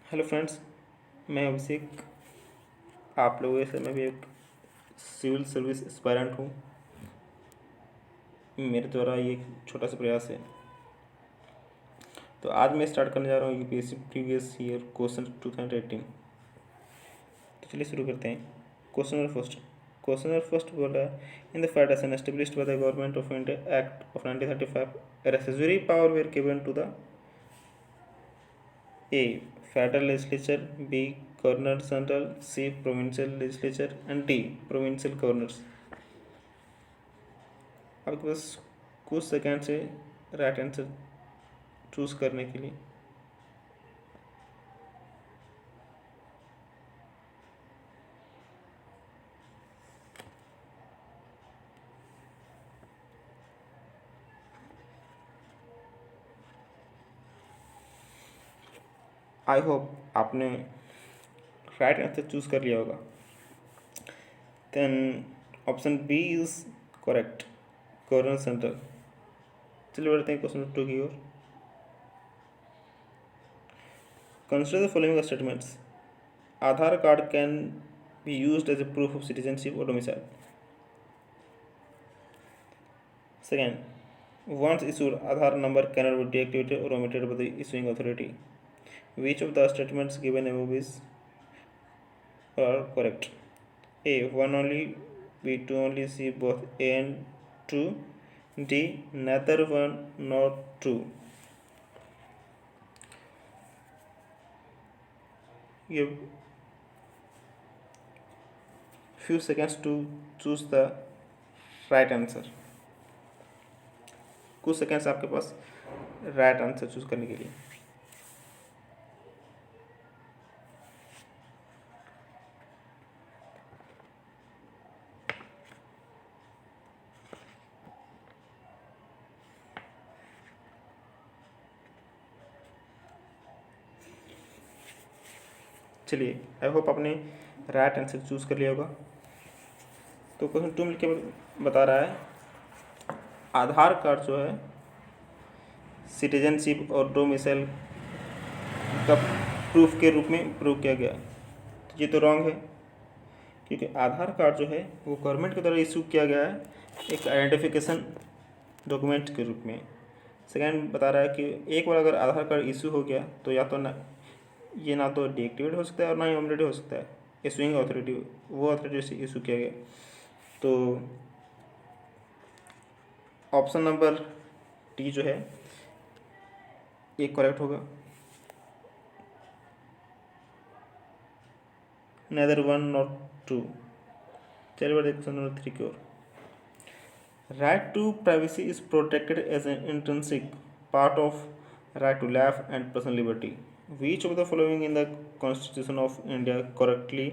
Hello friends, मैं अभिषेक। आप लोगों से मैं भी एक सिविल सर्विस एस्पायरेंट हूँ। मेरे द्वारा ये एक छोटा सा प्रयास है। तो आज मैं स्टार्ट करने जा रहा हूँ यूपीएससी प्रीवियस ईयर क्वेश्चन 2018। तो चलिए शुरू करते हैं। क्वेश्चन नंबर फर्स्ट बोल रहा है, in the federation established by the government of India act of 1935 residuary power were given to the A. Federal Legislature, B. Governor General, C. Provincial Legislature and D. Provincial Governors। आपके पास कुछ second से right answer choose करने के लिए। I hope आपने right answer choose कर लिया होगा। Then option B is correct, governor general. चलिए बढ़ते हैं क्वेश्चन नंबर 2 की ओर। Consider the following statements. Aadhaar card can be used as a proof of citizenship और domicile. Second, once issued, Aadhaar number cannot be deactivated or omitted by the issuing authority. Which of the statements given above is are correct? A. One only. B. Two only. C. Both. A and two. D. Neither one nor two. Give few seconds to choose the right answer. कुछ seconds आपके पास right answer choose करने के लिए। चलिए, आई hope आपने right answer choose कर लिया होगा। तो क्वेश्चन 2 मिल के बता रहा है, आधार कार्ड जो है सिटीजनशिप और डोमिसाइल का प्रूफ के रूप में प्रूव किया गया। तो ये तो रॉन्ग है, क्योंकि आधार कार्ड जो है वो गवर्नमेंट के द्वारा इशू किया गया है एक आइडेंटिफिकेशन डॉक्यूमेंट के रूप में। सेकेंड बता रहा है कि एक बार अगर आधार कार्ड इशू हो गया तो या तो ना ये ना तो डीएक्टिवेट हो सकता है और ना ही ऑमलेट हो सकता है। इशूइंग अथॉरिटी वो अथॉरिटी से इशू किया गया। तो ऑप्शन नंबर डी जो है ये करेक्ट होगा, नेदर वन नॉट टू। चलिए बढ़ते क्वेश्चन नंबर 3 की ओर। Right to privacy is protected as an intrinsic part of right to life and personal liberty. Which of the following in the Constitution of India correctly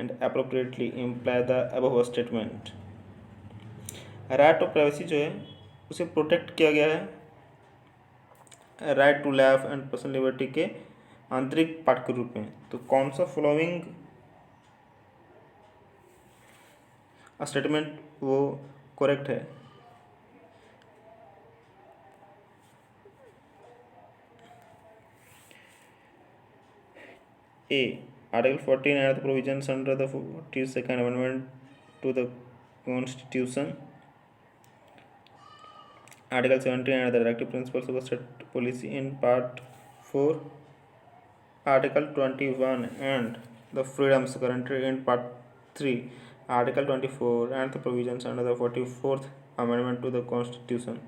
and appropriately imply the above statement? Right of privacy जो है उसे protect किया गया है right to life and personal liberty के आंतरिक part के रूप में। तो कौन सा फॉलोइंग स्टेटमेंट वो करेक्ट है? A. Article 14 and the provisions under the 42nd Amendment to the Constitution. Article 17 and the directive principles of state policy in Part 4. Article 21 and the freedoms guaranteed in Part 3. Article 24 and the provisions under the 44th Amendment to the Constitution.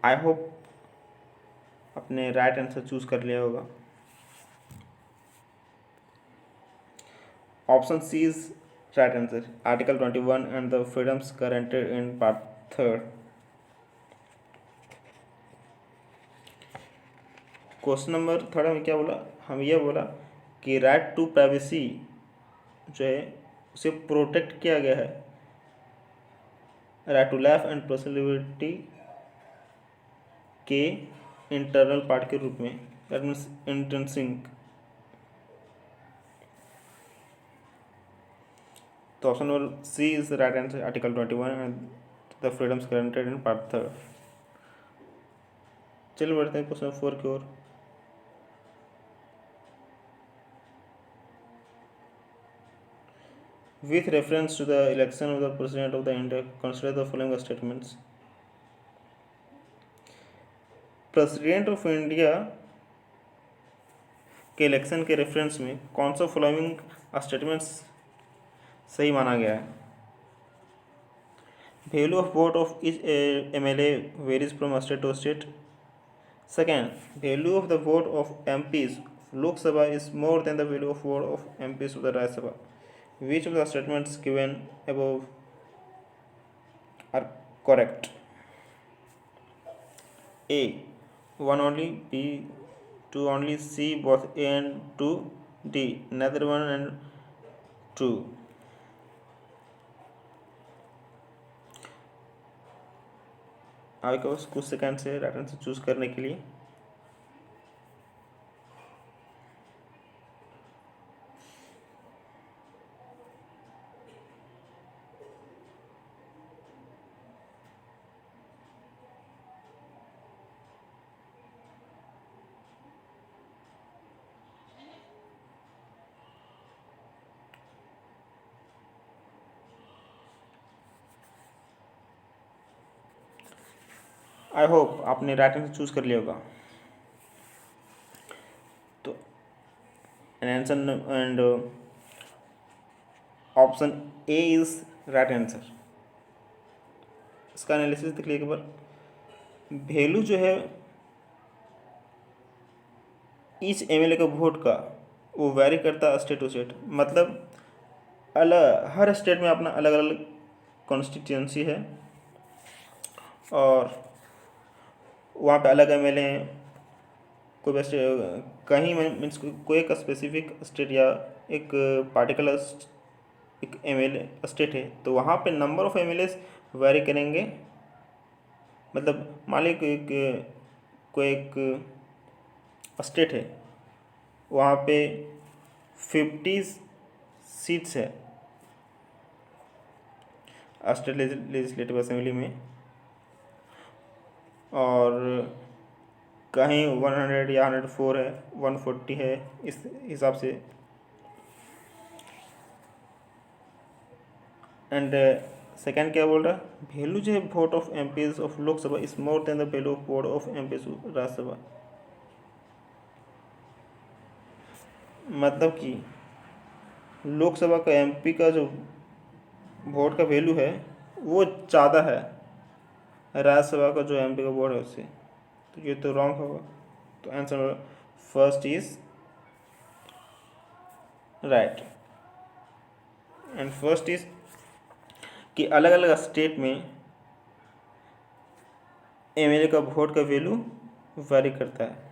I hope आपने right answer choose कर लिया होगा। Option C is right answer, article 21 and the freedoms guaranteed in part 3। Question number third हमें क्या बोला, हम ये बोला कि राइट टू प्राइवेसी जो है उसे प्रोटेक्ट किया गया है right to life and personal liberty के इंटरनल पार्ट के रूप में, दैट मीन्स इंट्रिंसिक। तो option number C is right answer, article 21 and the freedoms guaranteed in part third. चलिए बढ़ते हैं क्वेश्चन नंबर 4 की ओर। With reference to the election of the President of the India, consider the following statements. President of India के election के reference में कौन सा फॉलोइंग स्टेटमेंट्स सही माना गया है? Value of vote of each MLA varies from state to state. Second, value of the vote of MPs of Lok Sabha is more than the value of vote of MPs of the Rajya Sabha. Which of the statements given above are correct? A, 1 only, B, 2 only, C, both A and 2, D, neither 1 and 2. आपके पास कुछ second से right answer choose करने के लिए। I hope आपने right answer choose कर लिया होगा। तो answer and option A is right answer. इसका एनालिसिस देख लीजिए एक बार। वैल्यू जो है ईच एमएलए का वोट का वो वैरी करता है स्टेट टू स्टेट, मतलब अलग हर स्टेट में अपना अलग अलग कॉन्स्टिट्यूंसी है और वहाँ पे अलग एमएलए हैं। कोई वैसे कहीं मीन्स कोई एक स्पेसिफिक स्टेट या एक पार्टिकुलर एक एमएलए स्टेट है तो वहाँ पे नंबर ऑफ एमएलए वेरी करेंगे। मतलब मान लीजिए कोई एक स्टेट है, वहाँ पे 50 सीट्स है स्टेट लेजिस्लेटिव असेंबली में, और कहीं 100 या 104 है, 140 है, इस हिसाब से। एंड सेकेंड क्या बोल रहा है, वैल्यू जो है vote of MPs of Lok Sabha is more than the value of vote of MPs Rajya Sabha. मतलब कि लोकसभा का एमपी का जो वोट का वैल्यू है वो ज़्यादा है राज्यसभा का जो एमपी का वोट है उससे। तो ये तो रॉन्ग होगा। तो answer first is right. And first is कि अलग अलग स्टेट में एमएलए का वोट का वैल्यू वेरी करता है।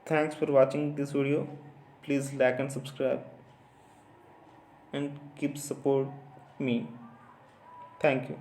Thanks for watching this video. Please like and subscribe and keep support me. Thank you.